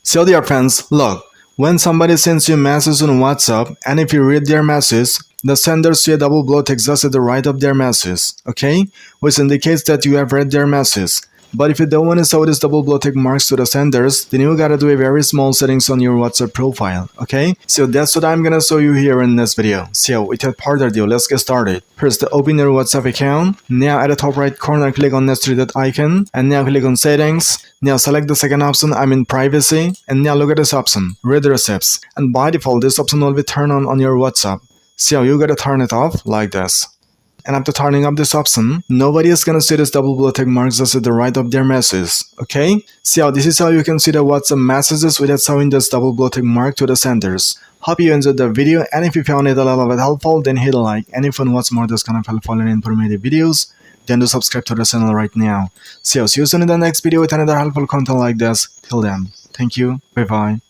So dear friends, look, when somebody sends you a message on WhatsApp and if you read their message, the sender see a double blue text just at the right of their message, okay? Which indicates that you have read their message. But if you don't want to show this double blue tick marks to the senders, then you gotta do a very small settings on your WhatsApp profile, okay? So that's what I'm gonna show you here in this video. So without further ado, let's get started. First, open your WhatsApp account. Now at the top right corner, click on this three dot icon, and now click on settings. Now select the second option, privacy, and now look at this option, read receipts. And by default, this option will be turned on your WhatsApp. So you gotta turn it off like this. And after turning up this option, nobody is gonna see this double blue tick marks just at the right of their message, okay? So this is how you can see the WhatsApp messages without showing this double blue tick mark to the senders. Hope you enjoyed the video, and if you found it a little bit helpful, then hit a like. And if you want more this kind of helpful and informative videos, then do subscribe to the channel right now. So see you soon in the next video with another helpful content like this. Till then, thank you, bye bye.